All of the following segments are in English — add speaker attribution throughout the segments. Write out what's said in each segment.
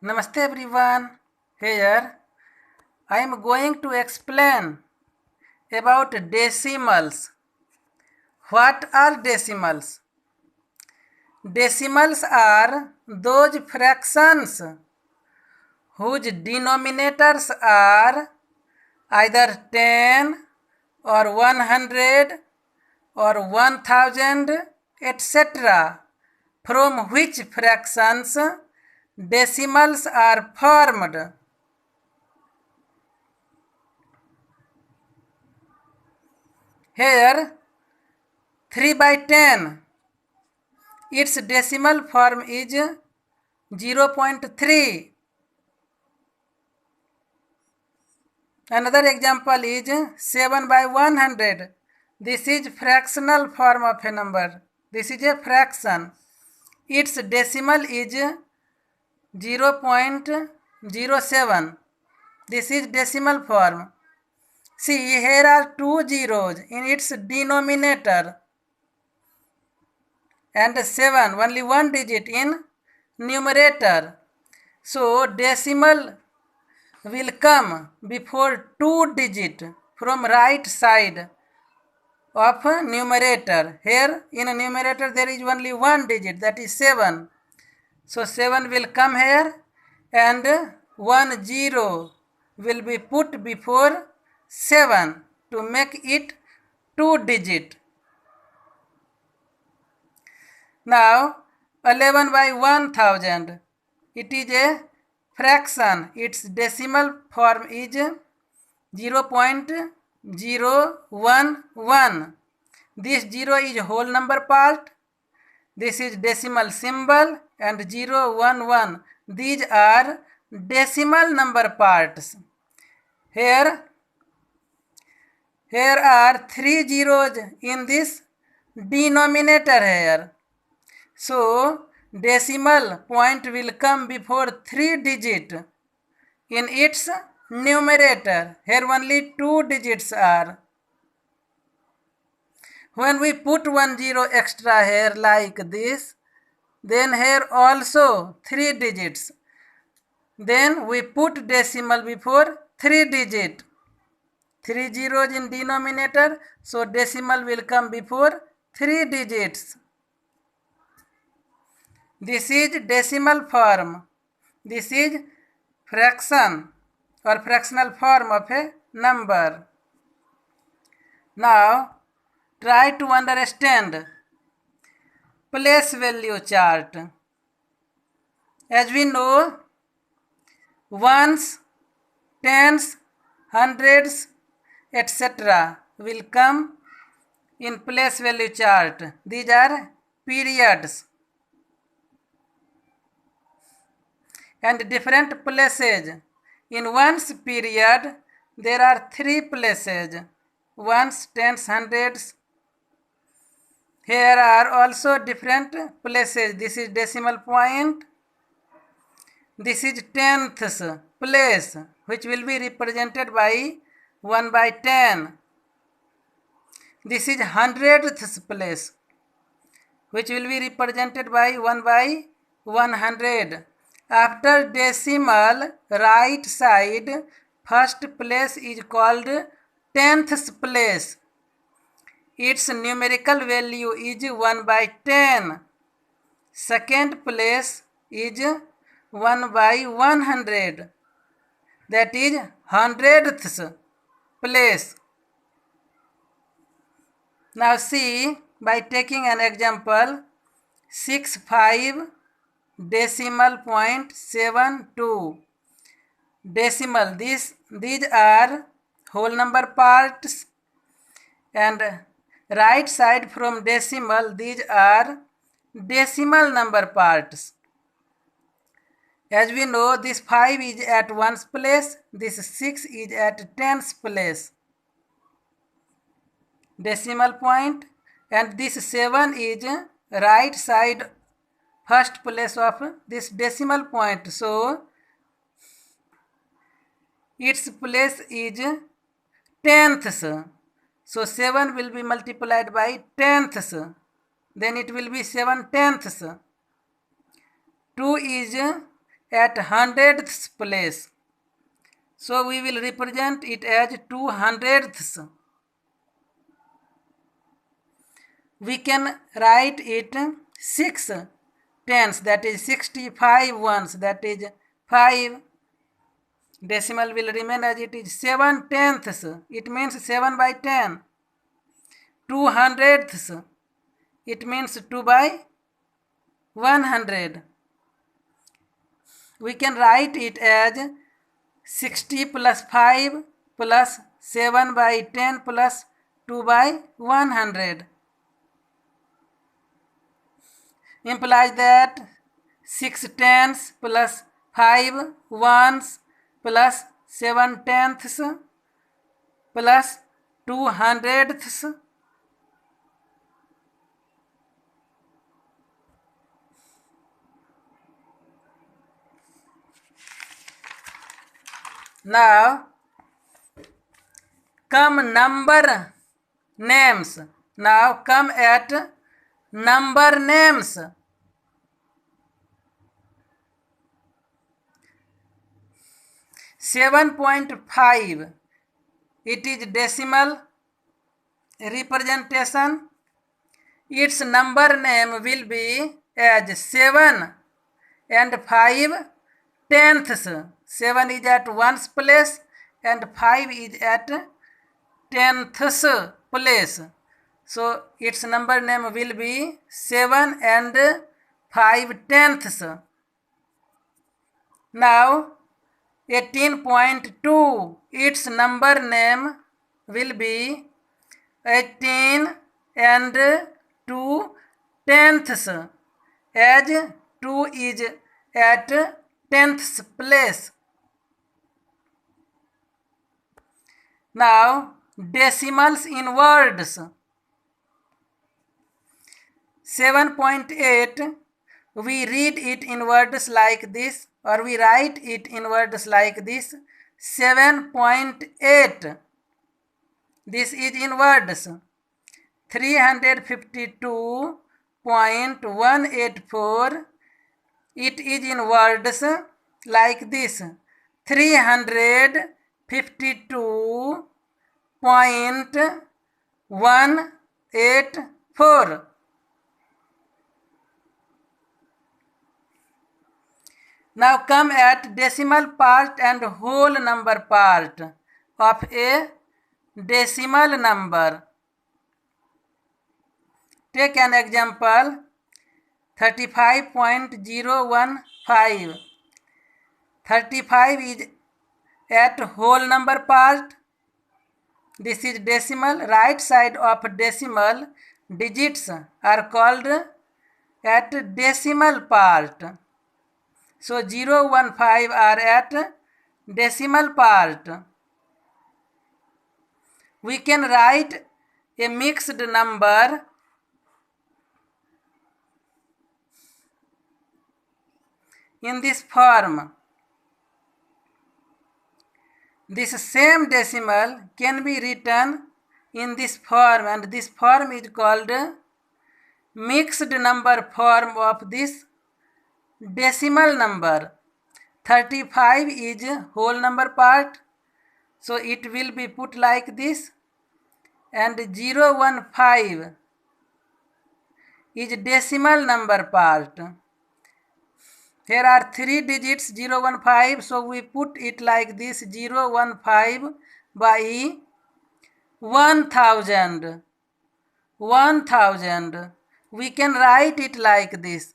Speaker 1: Namaste everyone. Here I am going to explain about decimals. What are decimals? Decimals are those fractions whose denominators are either 10 or 100 or 1000, etc., from which fractions decimals are formed. Here 3/10, its decimal form is 0.3. Another example is 7/100. This is fractional form of a number. This is a fraction. Its decimal is 0.07. This is decimal form. See, here are two zeros in its denominator and 7, only one digit in numerator. So decimal will come before two digit from right side of numerator. Here in numerator there is only one digit, that is 7. So 7 will come here and 1 0 will be put before 7 to make it two digit. Now 11/1000, it is a fraction. Its decimal form is 0.011. This 0 is whole number part. This is decimal symbol, and 0, 1, 1. These are decimal number parts. Here are three zeros in this denominator here. So decimal point will come before three digit in its numerator. Here only two digits are. When we put 1 0 extra here like this, then here also three digits. Then we put decimal before three digit. Three zeros in denominator, so decimal will come before three digits. This is decimal form. This is fraction or fractional form of a number. Now try to understand place value chart. As we know, ones, tens, hundreds, etc. will come in place value chart. These are periods and different places. In ones period, there are three places: ones, tens, hundreds. Here are also different places. This is decimal point. This is tenths place, which will be represented by 1/10. This is hundredths place, which will be represented by 1/100. After decimal, right side, first place is called tenths place. Its numerical value is 1/10. Second place is 1/100. That is hundredths place. Now see, by taking an example, 65 decimal point 72. Decimal, these are whole number parts, and right side from decimal, these are decimal number parts. As we know, this 5 is at ones place, this 6 is at tens place, decimal point, and this 7 is right side first place of this decimal point. So its place is tenths. So 7 will be multiplied by tenths. Then it will be 7 tenths. 2 is at hundredths place. So we will represent it as 2 hundredths. We can write it 6 tens, that is 65 ones, that is 5. Decimal will remain as it is. 7 tenths, it means 7 by 10. 2 hundredths, it means 2 by 100. We can write it as 60 plus 5 plus 7 by 10 plus 2 by 100. Implies that 6 tenths plus 5 ones plus 7 tenths plus 2 hundredths Now come number names. Now come at number names. .5, it is decimal representation. Its number name will be as 7 and 5 tenths. 7 is at ones place and 5 is at tenths place. So its number name will be 7 and 5 tenths. Now 18.2, its number name will be 18 and 2 tenths, as 2 is at tenths place. Now decimals in words. 7.8, we read it in words like this, or we write it in words like this. 7.8, this is in words. 352.184, it is in words like this. 352.184. Now come at decimal part and whole number part of a decimal number. Take an example, 35.015. 35 is at whole number part. This is decimal. Right side of decimal digits are called at decimal part. So 0, 1, 5 are at decimal part. We can write a mixed number in this form. This same decimal can be written in this form, and this form is called mixed number form of this decimal number. 35 is whole number part, so it will be put like this, and 015 is decimal number part. Here are 3 digits 015, so we put it like this: 015 by 1000. 1000. We can write it like this.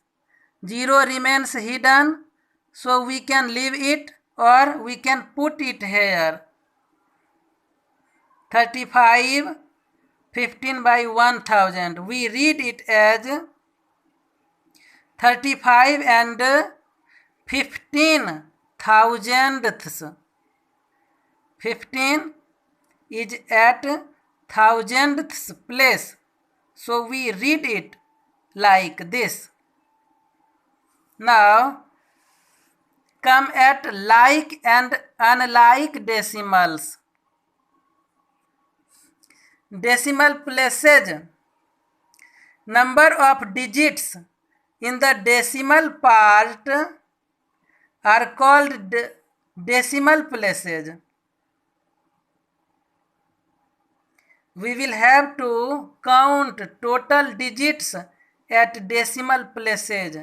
Speaker 1: 0 remains hidden, so we can leave it or we can put it here. 35, 15 by 1000. We read it as 35 and 15 thousandths. 15 is at thousandths place, so we read it like this. Now come at like and unlike decimals. Decimal places. Number of digits in the decimal part are called decimal places. We will have to count total digits at decimal places,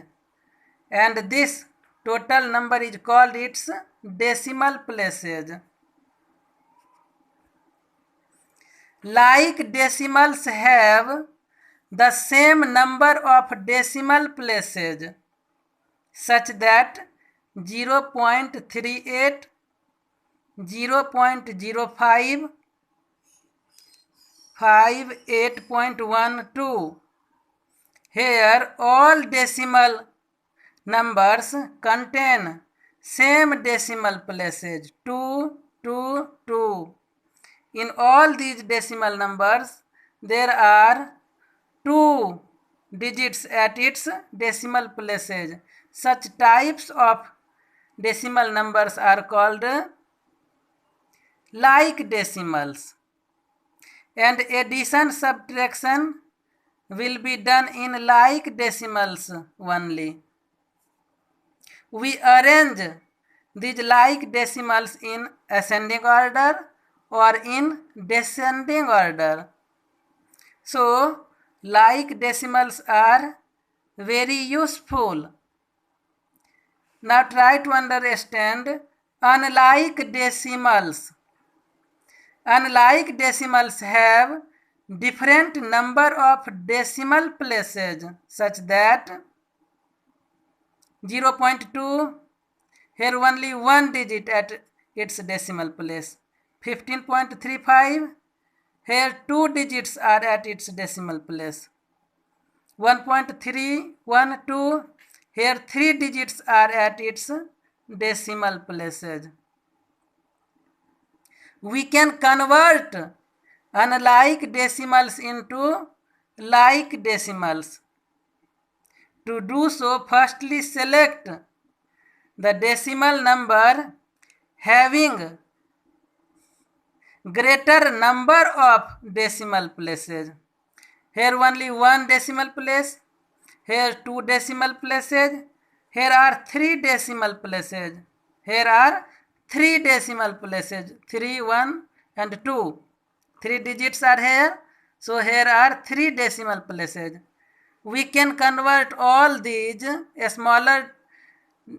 Speaker 1: and this total number is called its decimal places. Like decimals have the same number of decimal places, such that 0.38, 0.05, 8.12. Here all decimal numbers contain same decimal places 2, 2, 2. In all these decimal numbers, there are 2 digits at its decimal places. Such types of decimal numbers are called like decimals. And addition subtraction will be done in like decimals only. We arrange these like decimals in ascending order or in descending order. So, like decimals are very useful. Now try to understand unlike decimals. Unlike decimals have different number of decimal places, such that 0.2, here only one digit at its decimal place. 15.35, here 2 digits are at its decimal place. 1.312, here 3 digits are at its decimal places. We can convert unlike decimals into like decimals. To do so, firstly select the decimal number having greater number of decimal places. Here only one decimal place, here 2 decimal places, here are 3 decimal places, here are 3 decimal places, 3, 1 and 2. 3 digits are here, so here are 3 decimal places. We can convert all these smaller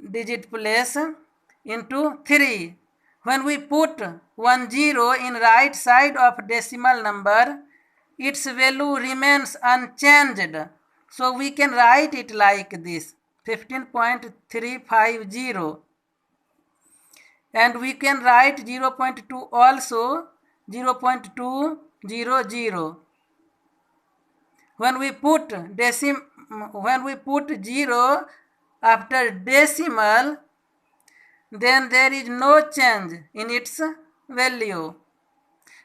Speaker 1: digit place into 3. When we put 1 0 in right side of decimal number, its value remains unchanged. So we can write it like this, 15.350. And we can write 0.2 also, 0.200. When we put 0 after decimal, then there is no change in its value.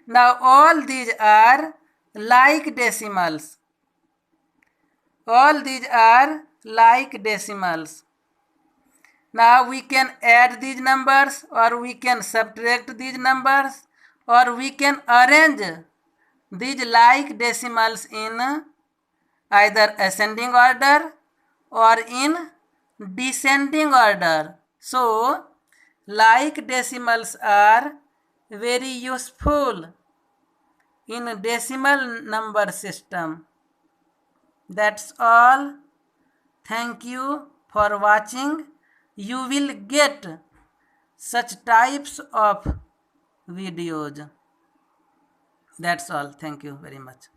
Speaker 1: Now all these are like decimals. All these are like decimals. Now we can add these numbers, or we can subtract these numbers, or we can arrange these like decimals in either ascending order or in descending order. So, like decimals are very useful in decimal number system. That's all. Thank you for watching. You will get such types of videos. That's all. Thank you very much.